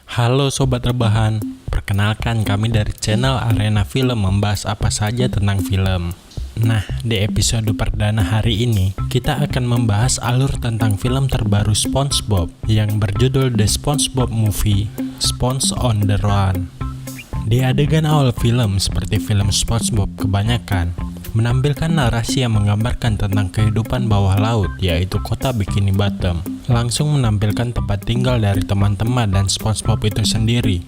Halo Sobat Rebahan, perkenalkan kami dari channel Arena Film membahas apa saja tentang film. Nah, di episode perdana hari ini, kita akan membahas alur tentang film terbaru SpongeBob yang berjudul The SpongeBob Movie, Sponge on the Run. Di adegan awal film, seperti film SpongeBob kebanyakan, menampilkan narasi yang menggambarkan tentang kehidupan bawah laut, yaitu kota Bikini Bottom. Langsung menampilkan tempat tinggal dari teman-teman dan SpongeBob itu sendiri,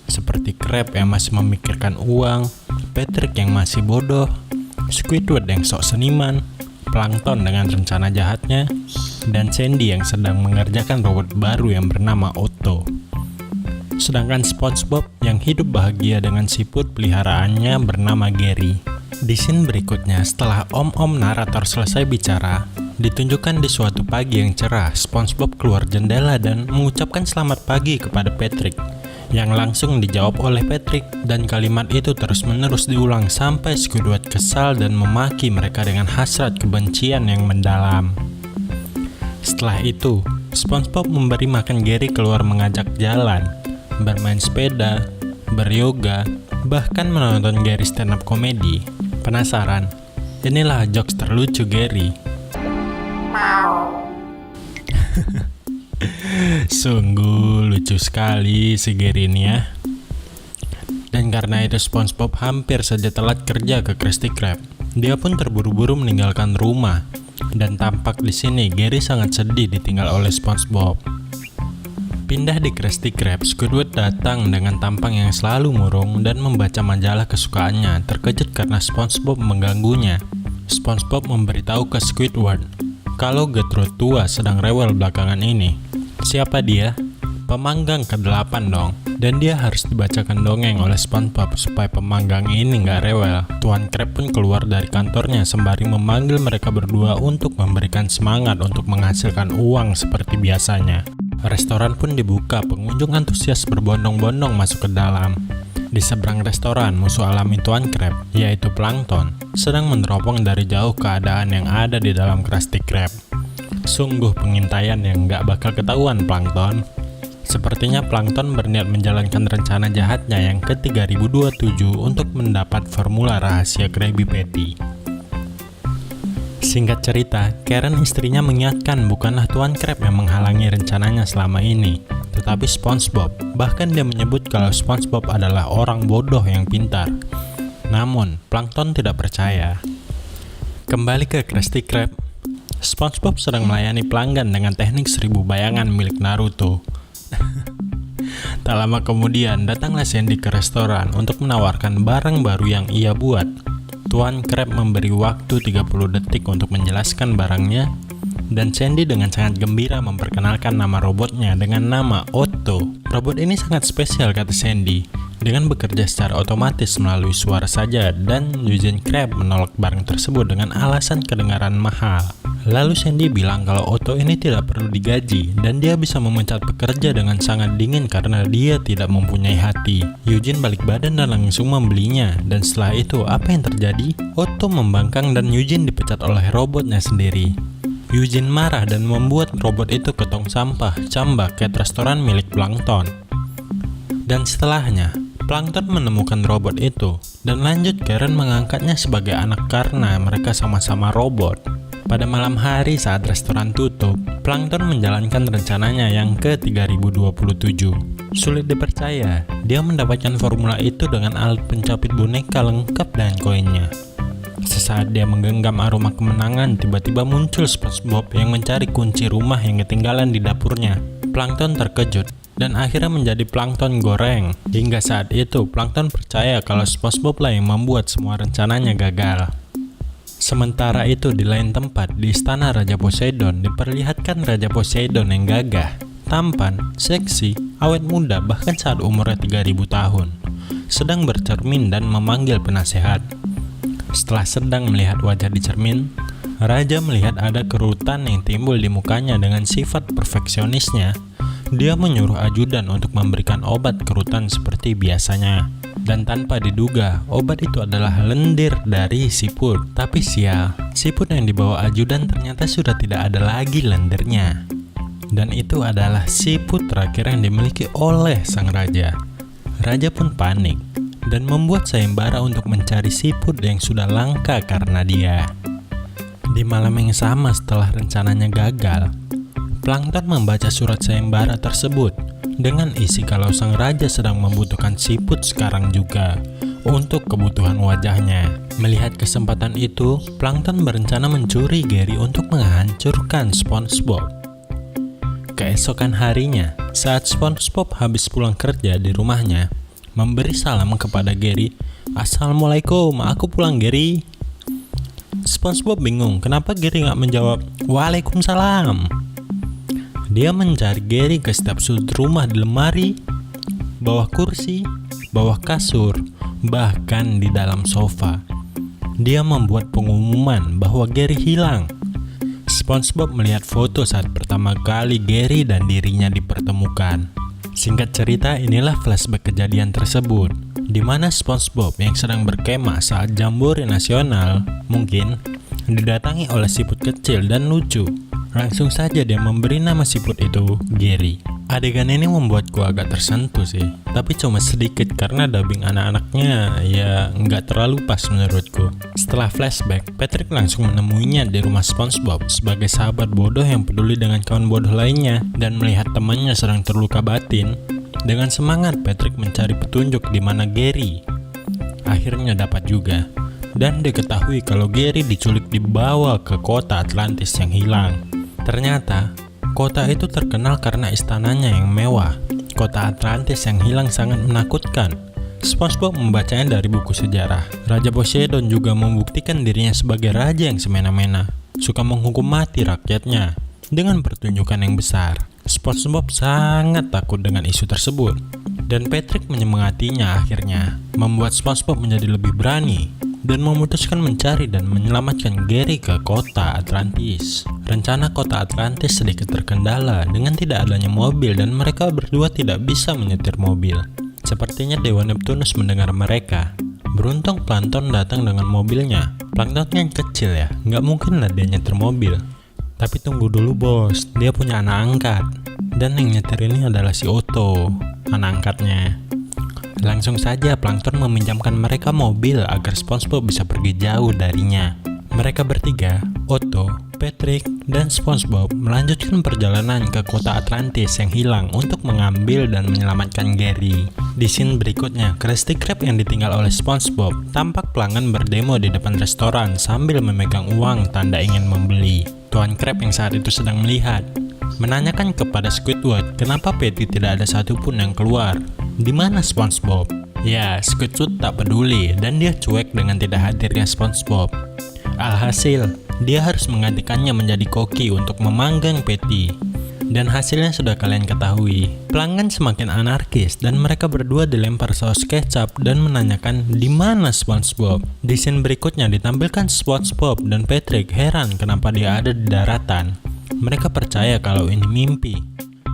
seperti Krab yang masih memikirkan uang, Patrick yang masih bodoh, Squidward yang sok seniman, Plankton dengan rencana jahatnya, dan Sandy yang sedang mengerjakan robot baru yang bernama Otto. Sedangkan SpongeBob yang hidup bahagia dengan siput peliharaannya bernama Gary. Di scene berikutnya, setelah om-om narator selesai bicara, ditunjukkan di suatu pagi yang cerah, SpongeBob keluar jendela dan mengucapkan selamat pagi kepada Patrick, yang langsung dijawab oleh Patrick, dan kalimat itu terus-menerus diulang sampai Squidward kesal dan memaki mereka dengan hasrat kebencian yang mendalam. Setelah itu, SpongeBob memberi makan Gary keluar mengajak jalan, bermain sepeda, beryoga, bahkan menonton Gary stand up comedy. Penasaran? Inilah jokes terlucu Gary. Sungguh lucu sekali si Gary ini ya. Dan karena itu SpongeBob hampir saja telat kerja ke Krusty Krab. Dia pun terburu-buru meninggalkan rumah. Dan tampak di sini Gary sangat sedih ditinggal oleh SpongeBob. Pindah di Krusty Krab, Squidward datang dengan tampang yang selalu murung dan membaca majalah kesukaannya, terkejut karena SpongeBob mengganggunya. SpongeBob memberitahu ke Squidward kalau Gertrude tua sedang rewel belakangan ini. Siapa dia? Pemanggang ke-8 dong. Dan dia harus dibacakan dongeng oleh SpongeBob supaya pemanggang ini nggak rewel. Tuan Krab pun keluar dari kantornya sembari memanggil mereka berdua untuk memberikan semangat untuk menghasilkan uang seperti biasanya. Restoran pun dibuka, pengunjung antusias berbondong-bondong masuk ke dalam. Di seberang restoran, musuh alami Tuan Krab, yaitu Plankton, sedang meneropong dari jauh keadaan yang ada di dalam Krusty Krab. Sungguh pengintaian yang gak bakal ketahuan Plankton. Sepertinya Plankton berniat menjalankan rencana jahatnya yang ke-3027 untuk mendapat formula rahasia Krabby Patty. Singkat cerita, Karen istrinya mengingatkan bukanlah Tuan Krab yang menghalangi rencananya selama ini, tetapi SpongeBob. Bahkan dia menyebut kalau SpongeBob adalah orang bodoh yang pintar. Namun, Plankton tidak percaya. Kembali ke Krusty Krab, SpongeBob sedang melayani pelanggan dengan teknik 1000 bayangan milik Naruto. Tak lama kemudian, datanglah Sandy ke restoran untuk menawarkan barang baru yang ia buat. Tuan Krab memberi waktu 30 detik untuk menjelaskan barangnya, dan Sandy dengan sangat gembira memperkenalkan nama robotnya dengan nama Otto. Robot ini sangat spesial, kata Sandy, dengan bekerja secara otomatis melalui suara saja, dan Eugene Krab menolak barang tersebut dengan alasan kedengaran mahal. Lalu Sandy bilang kalau Otto ini tidak perlu digaji dan dia bisa memecat pekerja dengan sangat dingin karena dia tidak mempunyai hati. Eugene balik badan dan langsung membelinya, dan setelah itu apa yang terjadi? Otto membangkang dan Eugene dipecat oleh robotnya sendiri. Eugene marah dan membuat robot itu ke tong sampah Chumbucket restoran milik Plankton. Dan setelahnya, Plankton menemukan robot itu dan lanjut Karen mengangkatnya sebagai anak karena mereka sama-sama robot. Pada malam hari saat restoran tutup, Plankton menjalankan rencananya yang ke-3027. Sulit dipercaya, dia mendapatkan formula itu dengan alat pencapit boneka lengkap dengan koinnya. Sesaat dia menggenggam aroma kemenangan, tiba-tiba muncul SpongeBob yang mencari kunci rumah yang ketinggalan di dapurnya. Plankton terkejut dan akhirnya menjadi Plankton goreng. Hingga saat itu, Plankton percaya kalau SpongeBob lah yang membuat semua rencananya gagal. Sementara itu di lain tempat, di istana Raja Poseidon, diperlihatkan Raja Poseidon yang gagah, tampan, seksi, awet muda bahkan saat umurnya 3000 tahun, sedang bercermin dan memanggil penasehat. Setelah sedang melihat wajah di cermin, Raja melihat ada kerutan yang timbul di mukanya dengan sifat perfeksionisnya. Dia menyuruh ajudan untuk memberikan obat kerutan seperti biasanya. Dan tanpa diduga, obat itu adalah lendir dari siput. Tapi sial, siput yang dibawa ajudan ternyata sudah tidak ada lagi lendirnya. Dan itu adalah siput terakhir yang dimiliki oleh sang raja. Raja pun panik dan membuat sayembara untuk mencari siput yang sudah langka karena dia. Di malam yang sama setelah rencananya gagal, Plankton membaca surat sayembara tersebut dengan isi kalau sang raja sedang membutuhkan siput sekarang juga untuk kebutuhan wajahnya. Melihat kesempatan itu, Plankton berencana mencuri Gary untuk menghancurkan SpongeBob. Keesokan harinya, saat SpongeBob habis pulang kerja di rumahnya, memberi salam kepada Gary. "Assalamualaikum, aku pulang Gary." SpongeBob bingung kenapa Gary nggak menjawab "Waalaikumsalam". Dia mencari Gary ke setiap sudut rumah, di lemari, bawah kursi, bawah kasur, bahkan di dalam sofa. Dia membuat pengumuman bahwa Gary hilang. SpongeBob melihat foto saat pertama kali Gary dan dirinya dipertemukan. Singkat cerita, inilah flashback kejadian tersebut, di mana SpongeBob yang sedang berkemah saat Jambore Nasional mungkin didatangi oleh siput kecil dan lucu. Langsung saja dia memberi nama siput itu Gary. Adegan ini membuatku agak tersentuh sih, tapi cuma sedikit karena dubbing anak-anaknya ya nggak terlalu pas menurutku. Setelah flashback, Patrick langsung menemuinya di rumah SpongeBob sebagai sahabat bodoh yang peduli dengan kawan bodoh lainnya, dan melihat temannya sedang terluka batin. Dengan semangat, Patrick mencari petunjuk di mana Gary. Akhirnya dapat juga, dan diketahui kalau Gary diculik dibawa ke kota Atlantis yang hilang. Ternyata kota itu terkenal karena istananya yang mewah. Kota Atlantis yang hilang sangat menakutkan. SpongeBob membacanya dari buku sejarah. Raja Poseidon juga membuktikan dirinya sebagai raja yang semena-mena, suka menghukum mati rakyatnya dengan pertunjukan yang besar. SpongeBob sangat takut dengan isu tersebut, dan Patrick menyemangatinya akhirnya, membuat SpongeBob menjadi lebih berani dan memutuskan mencari dan menyelamatkan Gary ke kota Atlantis. Rencana kota Atlantis sedikit terkendala dengan tidak adanya mobil dan mereka berdua tidak bisa menyetir mobil. Sepertinya Dewa Neptunus mendengar mereka. Beruntung Plankton datang dengan mobilnya. Plankton yang kecil ya, nggak mungkin lah dia nyetir mobil. Tapi tunggu dulu bos, dia punya anak angkat. Dan yang nyetir ini adalah si Otto, anak angkatnya. Langsung saja Plankton meminjamkan mereka mobil agar SpongeBob bisa pergi jauh darinya. Mereka bertiga, Otto, Patrick, dan SpongeBob melanjutkan perjalanan ke kota Atlantis yang hilang untuk mengambil dan menyelamatkan Gary. Di scene berikutnya, Krusty Krab yang ditinggal oleh SpongeBob tampak pelanggan berdemo di depan restoran sambil memegang uang tanda ingin membeli. Tuan Krab yang saat itu sedang melihat menanyakan kepada Squidward kenapa Patty tidak ada satupun yang keluar. Di mana SpongeBob? Ya, Squidward tak peduli dan dia cuek dengan tidak hadirnya SpongeBob. Alhasil, dia harus menggantikannya menjadi koki untuk memanggang Patty. Dan hasilnya sudah kalian ketahui. Pelanggan semakin anarkis dan mereka berdua dilempar saus kecap dan menanyakan di mana SpongeBob. Di scene berikutnya ditampilkan SpongeBob dan Patrick heran kenapa dia ada di daratan. Mereka percaya kalau ini mimpi.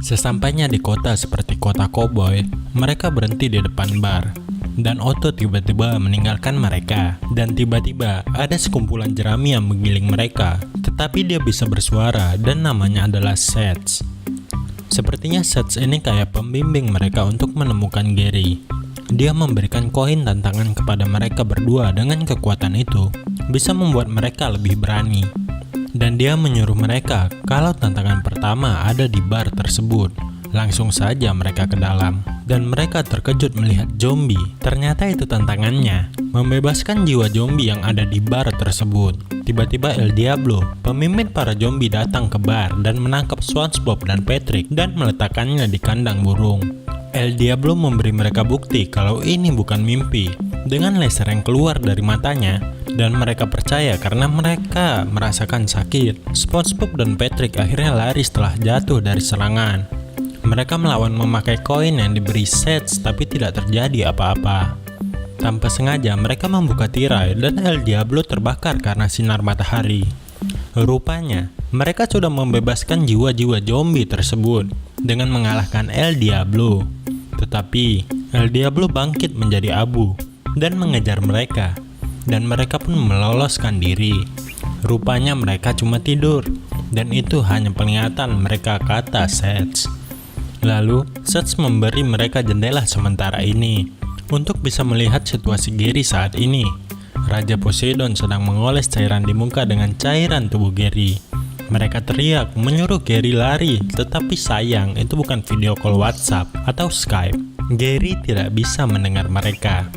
Sesampainya di kota seperti kota koboi, mereka berhenti di depan bar. Dan Otto tiba-tiba meninggalkan mereka. Dan tiba-tiba ada sekumpulan jerami yang menggiling mereka. Tetapi dia bisa bersuara dan namanya adalah Seth. Sepertinya Seth ini kayak pembimbing mereka untuk menemukan Gary. Dia memberikan koin tantangan kepada mereka berdua dengan kekuatan itu bisa membuat mereka lebih berani. Dan dia menyuruh mereka kalau tantangan pertama ada di bar tersebut. Langsung saja mereka ke dalam. Dan mereka terkejut melihat zombie. Ternyata itu tantangannya, membebaskan jiwa zombie yang ada di bar tersebut. Tiba-tiba El Diablo, pemimpin para zombie datang ke bar dan menangkap SpongeBob dan Patrick dan meletakkannya di kandang burung. El Diablo memberi mereka bukti kalau ini bukan mimpi dengan laser yang keluar dari matanya. Dan mereka percaya karena mereka merasakan sakit. SpongeBob dan Patrick akhirnya lari setelah jatuh dari serangan. Mereka melawan memakai koin yang diberi Seth, tapi tidak terjadi apa-apa. Tanpa sengaja mereka membuka tirai dan El Diablo terbakar karena sinar matahari. Rupanya mereka sudah membebaskan jiwa-jiwa zombie tersebut dengan mengalahkan El Diablo. Tetapi El Diablo bangkit menjadi abu dan mengejar mereka. Dan mereka pun meloloskan diri. Rupanya mereka cuma tidur. dan itu hanya penglihatan mereka, kata Seth. Lalu, Seth memberi mereka jendela sementara ini untuk bisa melihat situasi Gary saat ini. Raja Poseidon sedang mengoles cairan di muka dengan cairan tubuh Gary. Mereka teriak menyuruh Gary lari, tetapi sayang itu bukan video call WhatsApp atau Skype. Gary tidak bisa mendengar mereka.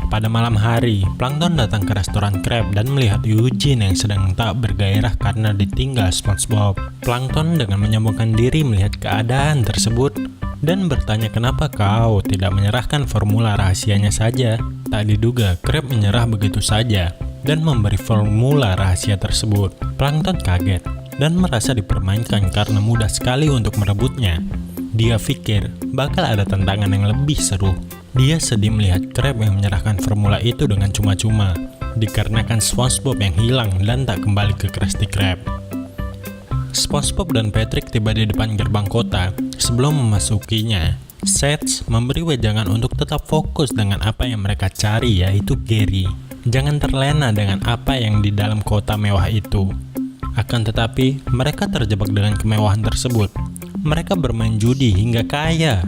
Pada malam hari, Plankton datang ke restoran Crab dan melihat Eugene yang sedang tak bergairah karena ditinggal SpongeBob. Plankton dengan menyombongkan diri melihat keadaan tersebut dan bertanya kenapa kau tidak menyerahkan formula rahasianya saja. Tak diduga, Crab menyerah begitu saja dan memberi formula rahasia tersebut. Plankton kaget dan merasa dipermainkan karena mudah sekali untuk merebutnya. Dia pikir bakal ada tantangan yang lebih seru. Dia sedih melihat Crab yang menyerahkan formula itu dengan cuma-cuma, dikarenakan SpongeBob yang hilang dan tak kembali ke Krusty Krab. SpongeBob dan Patrick tiba di depan gerbang kota. Sebelum memasukinya, Seth memberi wejangan untuk tetap fokus dengan apa yang mereka cari, yaitu Gary. Jangan terlena dengan apa yang di dalam kota mewah itu. Akan tetapi, mereka terjebak dengan kemewahan tersebut. Mereka bermain judi hingga kaya,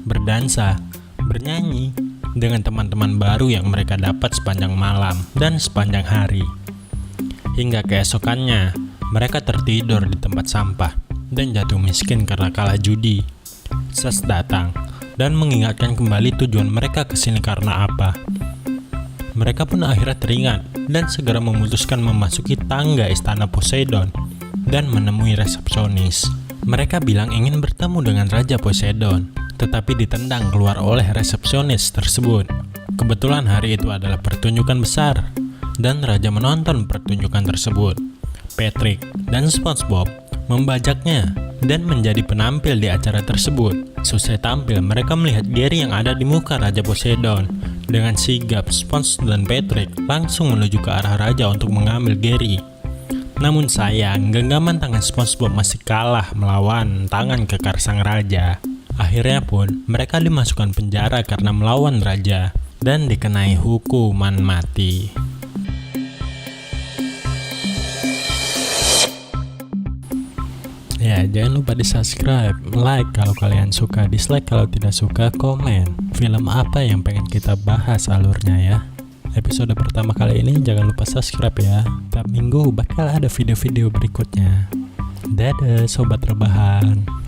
berdansa, bernyanyi dengan teman-teman baru yang mereka dapat sepanjang malam dan sepanjang hari. Hingga keesokannya, mereka tertidur di tempat sampah dan jatuh miskin karena kalah judi. Seth datang dan mengingatkan kembali tujuan mereka ke sini karena apa. Mereka pun akhirnya teringat dan segera memutuskan memasuki tangga istana Poseidon dan menemui resepsionis. Mereka bilang ingin bertemu dengan Raja Poseidon, tetapi ditendang keluar oleh resepsionis tersebut. Kebetulan hari itu adalah pertunjukan besar, dan Raja menonton pertunjukan tersebut. Patrick dan SpongeBob membajaknya dan menjadi penampil di acara tersebut. Selesai tampil, mereka melihat Gary yang ada di muka Raja Poseidon. Dengan sigap, Sponge dan Patrick langsung menuju ke arah Raja untuk mengambil Gary. Namun sayang, genggaman tangan SpongeBob masih kalah melawan tangan kekar sang Raja. Akhirnya pun, mereka dimasukkan penjara karena melawan Raja dan dikenai hukuman mati. Ya, jangan lupa di subscribe, like kalau kalian suka, dislike kalau tidak suka, komen film apa yang pengen kita bahas alurnya ya. Episode pertama kali ini jangan lupa subscribe ya. Tiap minggu bakal ada video-video berikutnya. Dadah sobat rebahan.